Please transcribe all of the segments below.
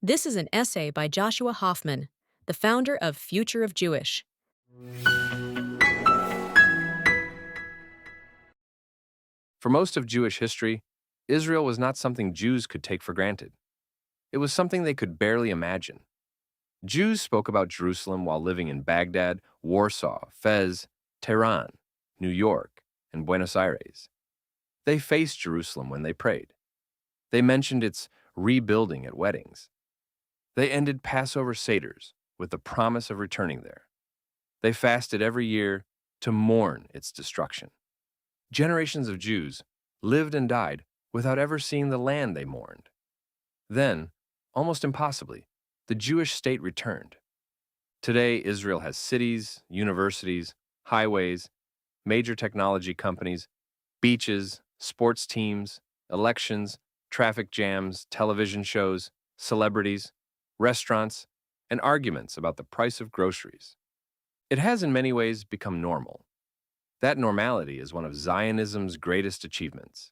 This is an essay by Joshua Hoffman, the founder of Future of Jewish. For most of Jewish history, Israel was not something Jews could take for granted. It was something they could barely imagine. Jews spoke about Jerusalem while living in Baghdad, Warsaw, Fez, Tehran, New York, and Buenos Aires. They faced Jerusalem when they prayed. They mentioned its rebuilding at weddings. They ended Passover Seders with the promise of returning there. They fasted every year to mourn its destruction. Generations of Jews lived and died without ever seeing the land they mourned. Then, almost impossibly, the Jewish state returned. Today, Israel has cities, universities, highways, major technology companies, beaches, sports teams, elections, traffic jams, television shows, celebrities, restaurants, and arguments about the price of groceries. It has in many ways become normal. That normality is one of Zionism's greatest achievements.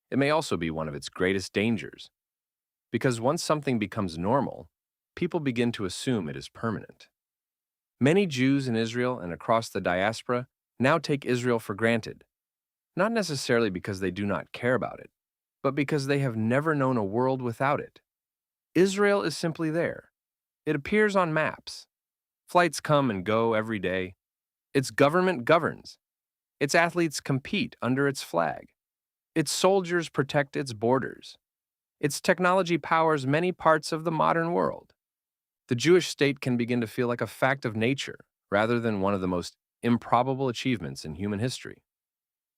It may also be one of its greatest dangers, because once something becomes normal, people begin to assume it is permanent. Many Jews in Israel and across the diaspora now take Israel for granted, not necessarily because they do not care about it, but because they have never known a world without it. Israel is simply there. It appears on maps. Flights come and go every day. Its government governs. Its athletes compete under its flag. Its soldiers protect its borders. Its technology powers many parts of the modern world. The Jewish state can begin to feel like a fact of nature rather than one of the most improbable achievements in human history.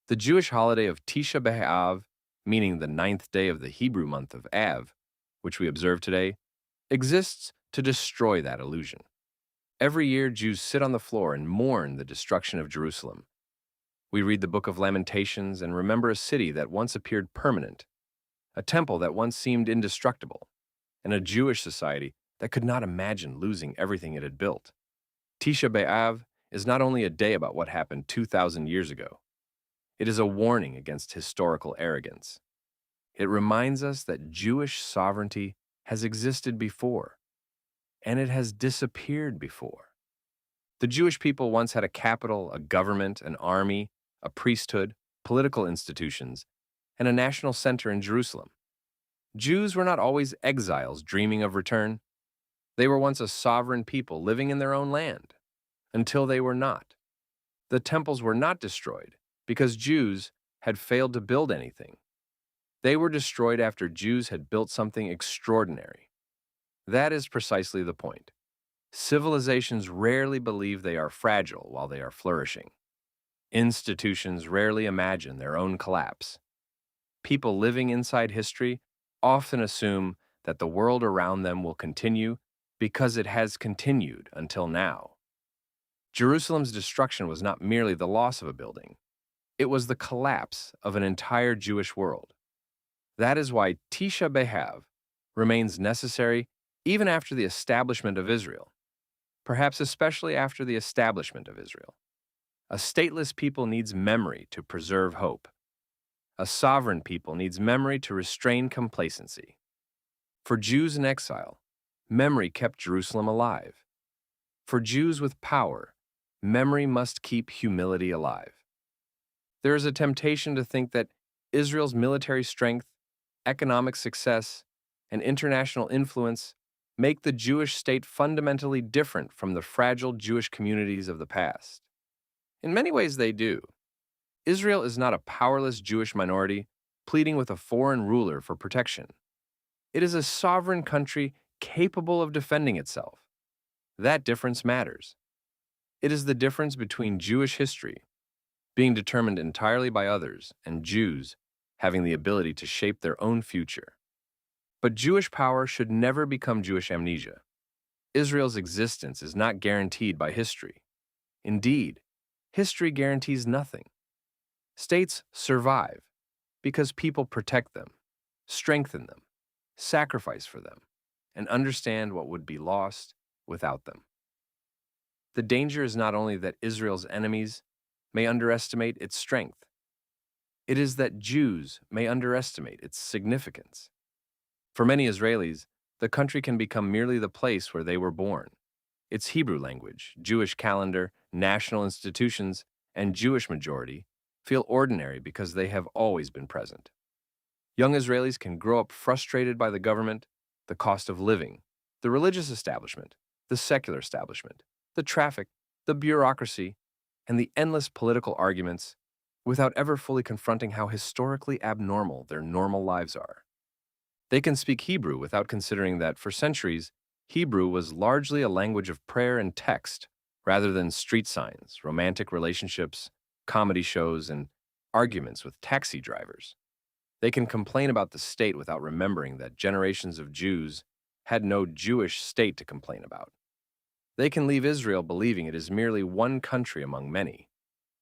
The Jewish holiday of Tisha B'Av, meaning the ninth day of the Hebrew month of Av, which we observe today, exists to destroy that illusion. Every year, Jews sit on the floor and mourn the destruction of Jerusalem. We read the Book of Lamentations and remember a city that once appeared permanent, a temple that once seemed indestructible, and a Jewish society that could not imagine losing everything it had built. Tisha B'Av is not only a day about what happened 2,000 years ago, it is a warning against historical arrogance. It reminds us that Jewish sovereignty has existed before, and it has disappeared before. The Jewish people once had a capital, a government, an army, a priesthood, political institutions, and a national center in Jerusalem. Jews were not always exiles dreaming of return. They were once a sovereign people living in their own land, until they were not. The temples were not destroyed because Jews had failed to build anything. They were destroyed after Jews had built something extraordinary. That is precisely the point. Civilizations rarely believe they are fragile while they are flourishing. Institutions rarely imagine their own collapse. People living inside history often assume that the world around them will continue because it has continued until now. Jerusalem's destruction was not merely the loss of a building, it was the collapse of an entire Jewish world. That is why Tisha B'Av remains necessary even after the establishment of Israel, perhaps especially after the establishment of Israel. A stateless people needs memory to preserve hope. A sovereign people needs memory to restrain complacency. For Jews in exile, memory kept Jerusalem alive. For Jews with power, memory must keep humility alive. There is a temptation to think that Israel's military strength, economic success, and international influence make the Jewish state fundamentally different from the fragile Jewish communities of the past. In many ways, they do. Israel is not a powerless Jewish minority pleading with a foreign ruler for protection. It is a sovereign country capable of defending itself. That difference matters. It is the difference between Jewish history, being determined entirely by others, and Jews having the ability to shape their own future. But Jewish power should never become Jewish amnesia. Israel's existence is not guaranteed by history. Indeed, history guarantees nothing. States survive because people protect them, strengthen them, sacrifice for them, and understand what would be lost without them. The danger is not only that Israel's enemies may underestimate its strength, it is that Jews may underestimate its significance. For many Israelis, the country can become merely the place where they were born. Its Hebrew language, Jewish calendar, national institutions, and Jewish majority feel ordinary because they have always been present. Young Israelis can grow up frustrated by the government, the cost of living, the religious establishment, the secular establishment, the traffic, the bureaucracy, and the endless political arguments without ever fully confronting how historically abnormal their normal lives are. They can speak Hebrew without considering that, for centuries, Hebrew was largely a language of prayer and text rather than street signs, romantic relationships, comedy shows, and arguments with taxi drivers. They can complain about the state without remembering that generations of Jews had no Jewish state to complain about. They can leave Israel believing it is merely one country among many,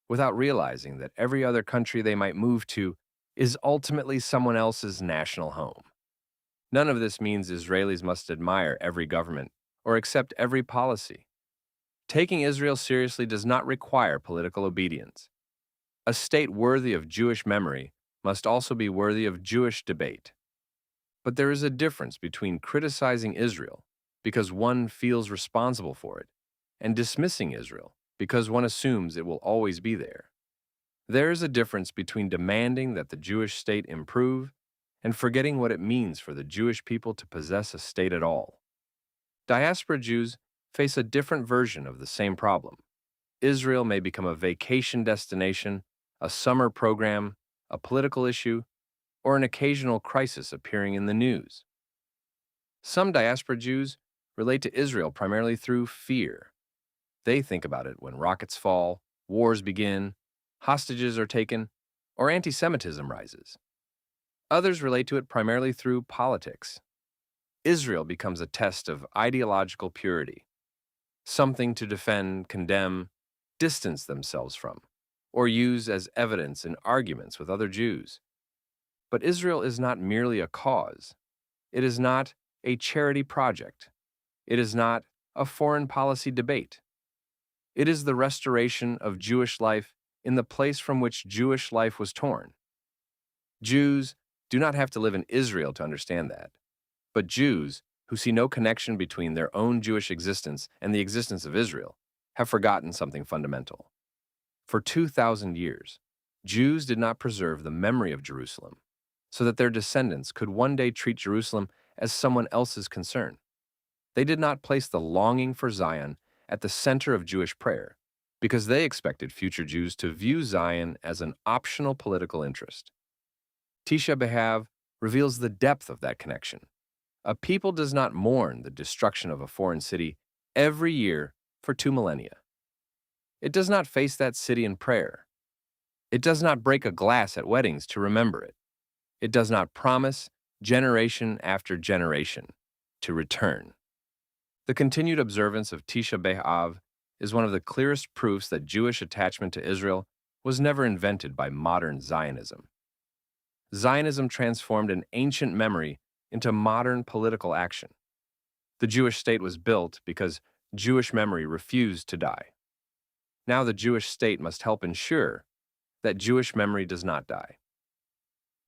without realizing that every other country they might move to is ultimately someone else's national home. None of this means Israelis must admire every government or accept every policy. Taking Israel seriously does not require political obedience. A state worthy of Jewish memory must also be worthy of Jewish debate. But there is a difference between criticizing Israel because one feels responsible for it and dismissing Israel because one assumes it will always be there. There is a difference between demanding that the Jewish state improve and forgetting what it means for the Jewish people to possess a state at all. Diaspora Jews face a different version of the same problem. Israel may become a vacation destination, a summer program, a political issue, or an occasional crisis appearing in the news. Some diaspora Jews relate to Israel primarily through fear. They think about it when rockets fall, wars begin, hostages are taken, or anti-Semitism rises. Others relate to it primarily through politics. Israel becomes a test of ideological purity, something to defend, condemn, distance themselves from, or use as evidence in arguments with other Jews. But Israel is not merely a cause. It is not a charity project. It is not a foreign policy debate. It is the restoration of Jewish life in the place from which Jewish life was torn. Jews do not have to live in Israel to understand that, but Jews who see no connection between their own Jewish existence and the existence of Israel have forgotten something fundamental. For 2,000 years, Jews did not preserve the memory of Jerusalem so that their descendants could one day treat Jerusalem as someone else's concern. They did not place the longing for Zion at the center of Jewish prayer because they expected future Jews to view Zion as an optional political interest. Tisha B'Av reveals the depth of that connection. A people does not mourn the destruction of a foreign city every year for 2 millennia. It does not face that city in prayer. It does not break a glass at weddings to remember it. It does not promise, generation after generation, to return. The continued observance of Tisha B'Av is one of the clearest proofs that Jewish attachment to Israel was never invented by modern Zionism. Zionism transformed an ancient memory into modern political action. The Jewish state was built because Jewish memory refused to die. Now the Jewish state must help ensure that Jewish memory does not die.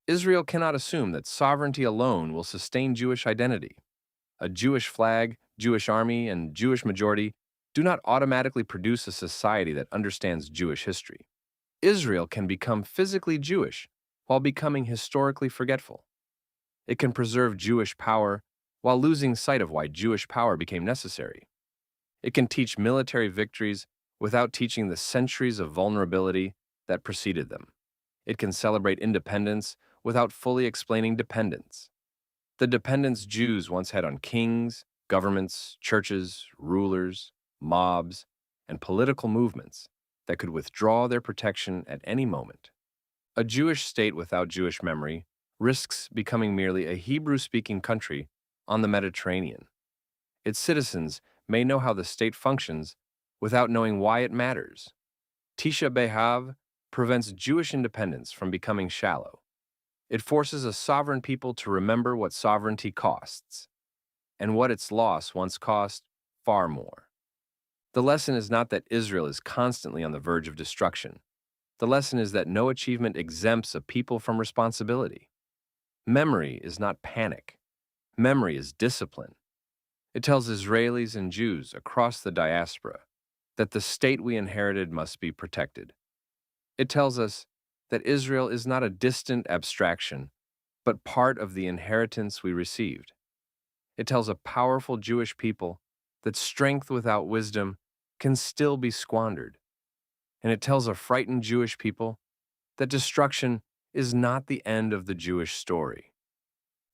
Israel cannot assume that sovereignty alone will sustain Jewish identity. A Jewish flag, Jewish army, and Jewish majority do not automatically produce a society that understands Jewish history. Israel can become physically Jewish while becoming historically forgetful. It can preserve Jewish power while losing sight of why Jewish power became necessary. It can teach military victories without teaching the centuries of vulnerability that preceded them. It can celebrate independence without fully explaining dependence. The dependence Jews once had on kings, governments, churches, rulers, mobs, and political movements that could withdraw their protection at any moment. A Jewish state without Jewish memory risks becoming merely a Hebrew-speaking country on the Mediterranean. Its citizens may know how the state functions without knowing why it matters. Tisha B'Av prevents Jewish independence from becoming shallow. It forces a sovereign people to remember what sovereignty costs, and what its loss once cost far more. The lesson is not that Israel is constantly on the verge of destruction. The lesson is that no achievement exempts a people from responsibility. Memory is not panic. Memory is discipline. It tells Israelis and Jews across the diaspora that the state we inherited must be protected. It tells us that Israel is not a distant abstraction, but part of the inheritance we received. It tells a powerful Jewish people that strength without wisdom can still be squandered. And it tells a frightened Jewish people that destruction is not the end of the Jewish story.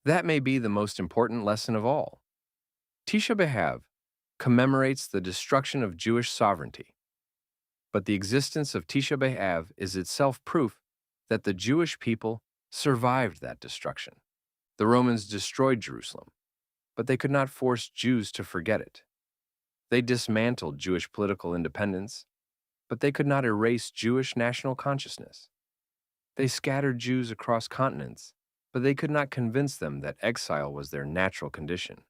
That may be the most important lesson of all. Tisha B'Av commemorates the destruction of Jewish sovereignty, but the existence of Tisha B'Av is itself proof that the Jewish people survived that destruction. The Romans destroyed Jerusalem, but they could not force Jews to forget it. They dismantled Jewish political independence, but they could not erase Jewish national consciousness. They scattered Jews across continents, but they could not convince them that exile was their natural condition.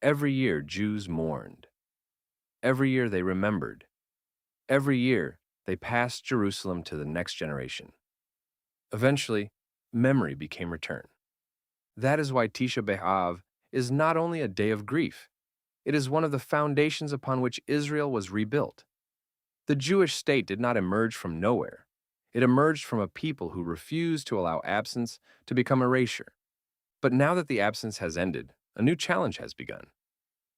Every year, Jews mourned. Every year, they remembered. Every year, they passed Jerusalem to the next generation. Eventually, memory became return. That is why Tisha B'Av is not only a day of grief, it is one of the foundations upon which Israel was rebuilt. The Jewish state did not emerge from nowhere. It emerged from a people who refused to allow absence to become erasure. But now that the absence has ended, a new challenge has begun.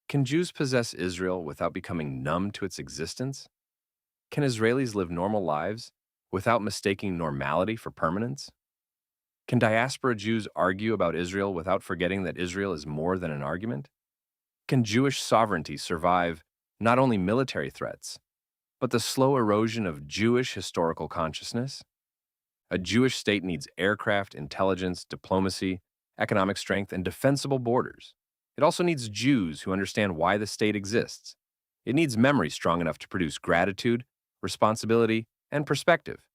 Can Jews possess Israel without becoming numb to its existence? Can Israelis live normal lives without mistaking normality for permanence? Can diaspora Jews argue about Israel without forgetting that Israel is more than an argument? Can Jewish sovereignty survive not only military threats, but the slow erosion of Jewish historical consciousness? A Jewish state needs aircraft, intelligence, diplomacy, economic strength, and defensible borders. It also needs Jews who understand why the state exists. It needs memory strong enough to produce gratitude, responsibility, and perspective.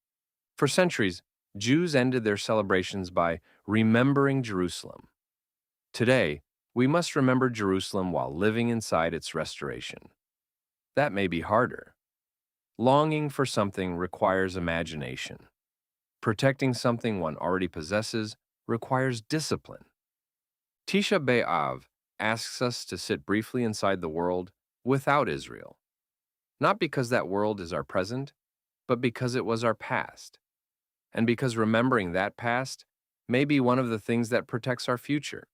For centuries, Jews ended their celebrations by remembering Jerusalem. Today, we must remember Jerusalem while living inside its restoration. That may be harder. Longing for something requires imagination. Protecting something one already possesses requires discipline. Tisha B'Av asks us to sit briefly inside the world without Israel, not because that world is our present, but because it was our past, and because remembering that past may be one of the things that protects our future.